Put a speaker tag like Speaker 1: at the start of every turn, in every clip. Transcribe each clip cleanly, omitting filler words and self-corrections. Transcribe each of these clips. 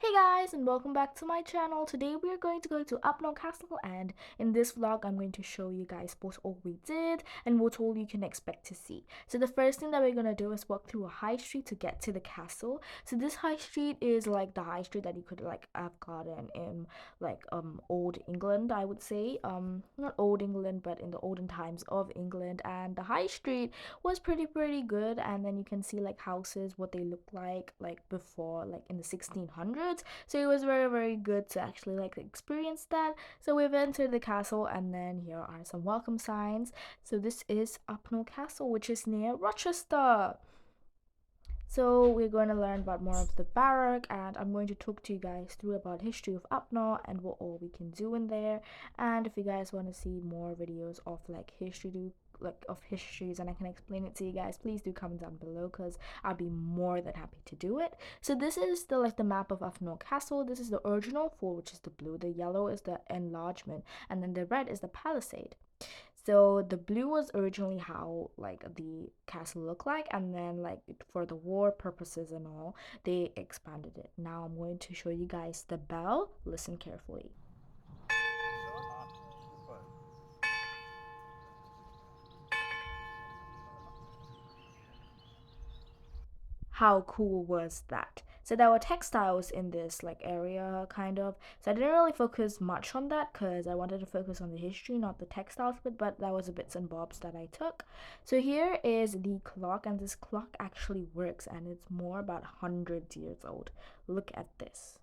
Speaker 1: Hey guys, and welcome back to my channel. Today we are going to go to Upnor Castle, and in this vlog I'm going to show you guys what all we did and what all you can expect to see. So the first thing that we're going to do is walk through a high street to get to the castle. So this high street is like the high street that you could like have gotten in like old England, I would say. Not old England, but in the olden times of England. And the high street was pretty good, and then you can see like houses, what they look like before, like in the 1600s. So it was very good to actually like experience that. So we've entered the castle, and then here are some welcome signs. So this is Upnor Castle, which is near Rochester. So we're going to learn about more of the barrack, and I'm going to talk to you guys through about history of Upnor and what all we can do in there. And if you guys want to see more videos of like history, like of histories, and I can explain it to you guys, please do comment down below because I'll be more than happy to do it. So this is the map of Upnor Castle. This is the original fort, which is the blue. The yellow is the enlargement, and then the red is the palisade. So the blue was originally how like the castle looked like, and then like for the war purposes and all, they expanded it. Now I'm going to show you guys the bell. Listen carefully. How cool was that? So there were textiles in this like area kind of, so I didn't really focus much on that because I wanted to focus on the history, not the textiles bit, but that was the bits and bobs that I took. So here is the clock, and this clock actually works, and it's more about 100 years old. Look at this.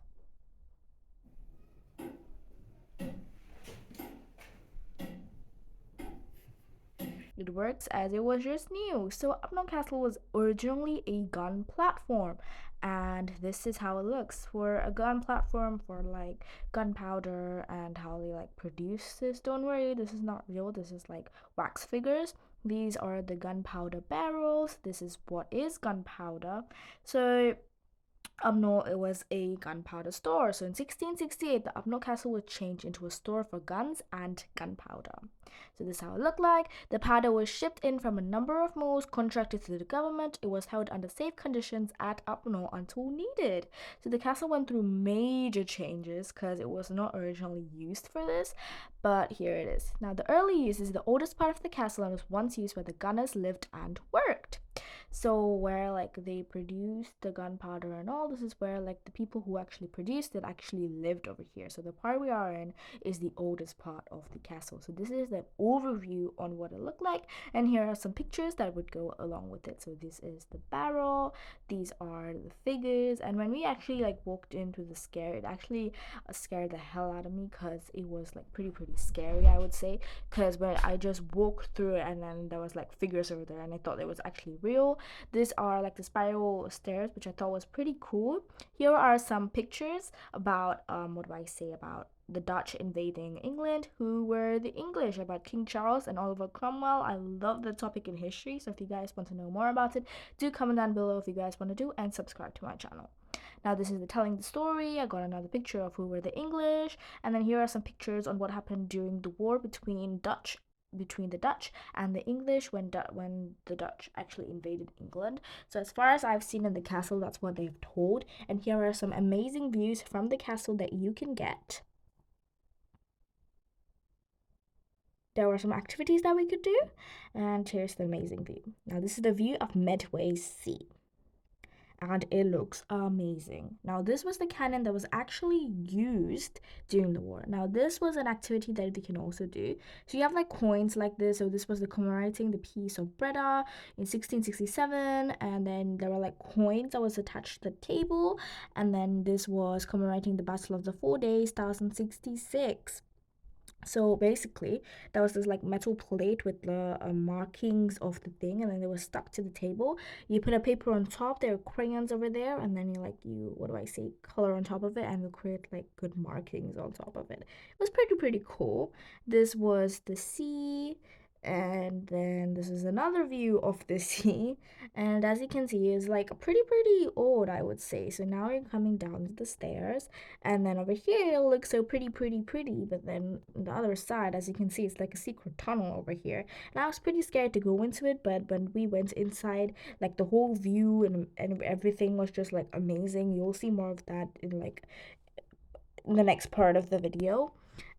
Speaker 1: It works as it was just new. So Upnor Castle was originally a gun platform, and this is how it looks for a gun platform for like gunpowder and how they like produce this. Don't worry, this is not real. This is like wax figures. These are the gunpowder barrels. This is what is gunpowder. So Upnor, it was a gunpowder store. So in 1668, the Upnor Castle was changed into a store for guns and gunpowder. So this is how it looked like. The powder was shipped in from a number of mills contracted to the government. It was held under safe conditions at Upnor until needed. So the castle went through major changes because it was not originally used for this, but here it is. Now the early use is the oldest part of the castle and was once used where the gunners lived and worked. So where like they produced the gunpowder and all, this is where like the people who actually produced it actually lived over here. So the part we are in is the oldest part of the castle. So this is the overview on what it looked like, and here are some pictures that would go along with it. So this is the barrel, these are the figures, and when we actually like walked into the scare, it actually scared the hell out of me because it was like pretty scary, I would say, because when I just walked through it and then there was like figures over there and I thought it was actually real. These are like the spiral stairs, which I thought was pretty cool. Here are some pictures about what do I say about the Dutch invading England. Who were the English? About King Charles and Oliver Cromwell. I love the topic in history, so if you guys want to know more about it, do comment down below if you guys want to do, and subscribe to my channel. Now this is the telling the story. I got another picture of who were the English, and then here are some pictures on what happened during the war between the Dutch and the English when the Dutch actually invaded England. So as far as I've seen in the castle, that's what they've told. And here are some amazing views from the castle that you can get. There were some activities that we could do, and here's the amazing view. Now this is the view of Medway Sea, and it looks amazing. Now this was the cannon that was actually used during the war. Now this was an activity that they can also do. So you have like coins like this. So this was the commemorating the peace of Breda in 1667, and then there were like coins that was attached to the table, and then this was commemorating the Battle of the 4 Days 1066. So basically, there was this like metal plate with the markings of the thing, and then they were stuck to the table. You put a paper on top, there are crayons over there, and then you what do I say, color on top of it, and you create like good markings on top of it. It was pretty cool. This was the sea, And then this is another view of the sea, and as you can see it's like pretty old, I would say. So now you're coming down the stairs, and then over here it looks so pretty, but then on the other side, as you can see, it's like a secret tunnel over here, and I was pretty scared to go into it, but when we went inside, like the whole view and everything was just like amazing. You'll see more of that in like the next part of the video.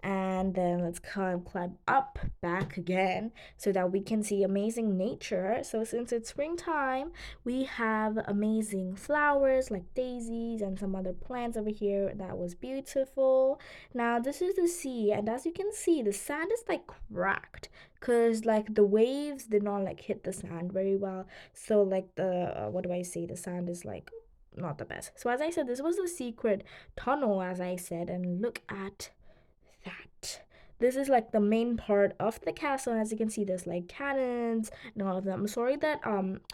Speaker 1: And then let's climb up back again so that we can see amazing nature. So since it's springtime, we have amazing flowers like daisies and some other plants over here. That was beautiful. Now this is the sea, and as you can see, the sand is like cracked because like the waves did not like hit the sand very well. So like the what do I say, the sand is like not the best. So as I said, this was the secret tunnel, as I said, and look at that. This is like the main part of the castle. As you can see, there's like cannons and all of them. I'm sorry that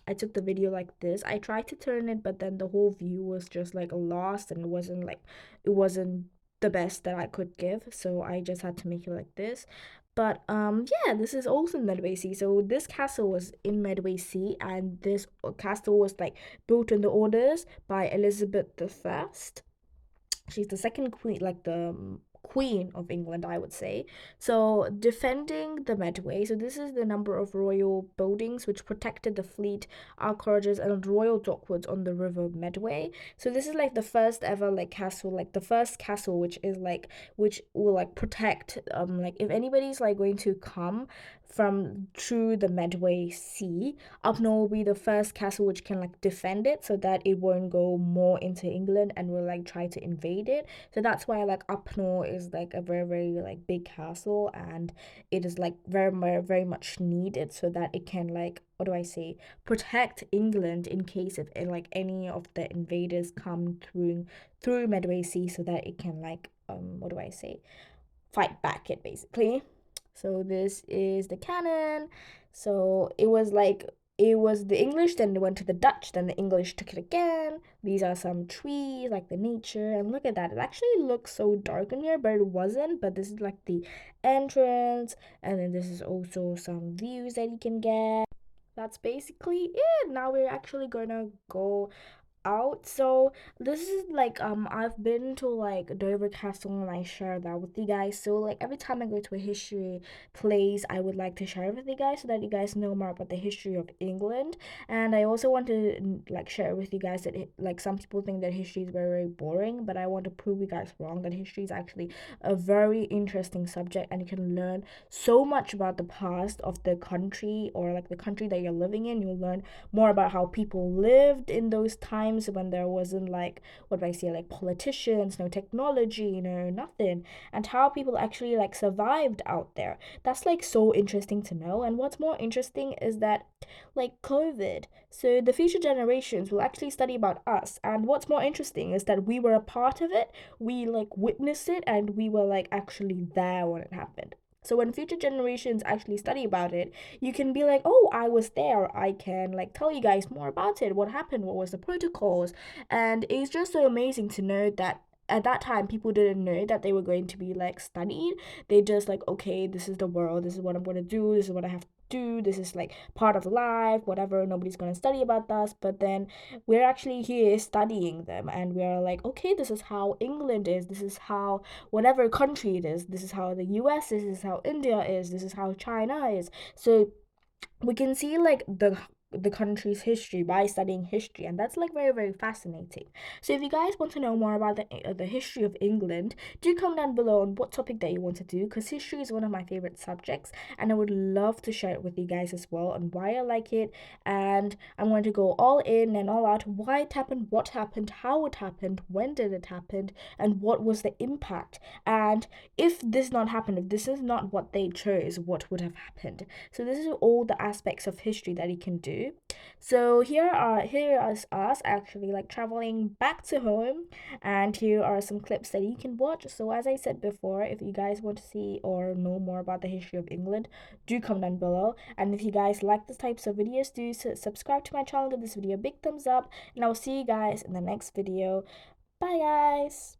Speaker 1: I took the video like this. I tried to turn it, but then the whole view was just like lost, and it wasn't the best that I could give. So I just had to make it like this. But yeah, this is also Medway Sea. So this castle was in Medway Sea, and this castle was like built in the orders by Elizabeth the First. She's the second queen, like the queen of England, I would say. So defending the Medway. So this is the number of royal buildings which protected the fleet, anchorages, and royal dockwoods on the river Medway. So this is like the first ever like castle, like the first castle which is like which will like protect like if anybody's like going to come from through the Medway Sea, Upnor will be the first castle which can like defend it so that it won't go more into England and will like try to invade it. So that's why like Upnor is like a very like big castle, and it is like very much needed so that it can like what do I say, protect England in case if like any of the invaders come through Medway Sea, so that it can like what do I say, fight back it basically. So this is the cannon. So it was the English, then they went to the Dutch, then the English took it again. These are some trees, like the nature, and look at that. It actually looks so dark in here, but it wasn't. But this is like the entrance, and then this is also some views that you can get. That's basically it. Now we're actually gonna go out. So this is like I've been to like Dover Castle, and I share that with you guys. So like every time I go to a history place, I would like to share it with you guys so that you guys know more about the history of England. And I also want to like share with you guys that like some people think that history is very boring, but I want to prove you guys wrong, that history is actually a very interesting subject, and you can learn so much about the past of the country, or like the country that you're living in. You'll learn more about how people lived in those times when there wasn't like what do I say, like politicians, no technology, no nothing, and how people actually like survived out there. That's like so interesting to know. And what's more interesting is that like COVID, so the future generations will actually study about us. And what's more interesting is that we were a part of it, we like witnessed it, and we were like actually there when it happened. So when future generations actually study about it, you can be like, oh, I was there. I can like tell you guys more about it. What happened? What was the protocols? And it's just so amazing to know that at that time people didn't know that they were going to be like studied. They just like, okay, this is the world. This is what I'm going to do. This is what I have to do. This is like part of life, whatever. Nobody's going to study about us. But then we're actually here studying them, and we're like, okay, this is how England is. This is how whatever country it is. This is how the US is. This is how India is. This is how China is. So we can see like the country's history by studying history, and that's like very fascinating. So if you guys want to know more about the history of England, do comment down below on what topic that you want to do, because history is one of my favorite subjects, and I would love to share it with you guys as well on why I like it. And I'm going to go all in and all out why it happened, what happened, how it happened, when did it happen, and what was the impact, and if this not happened, if this is not what they chose, what would have happened. So this is all the aspects of history that you can do. So here is us actually like traveling back to home, and here are some clips that you can watch. So as I said before, if you guys want to see or know more about the history of England, do comment down below. And if you guys like these types of videos, do subscribe to my channel, give this video a big thumbs up, and I'll see you guys in the next video. Bye guys.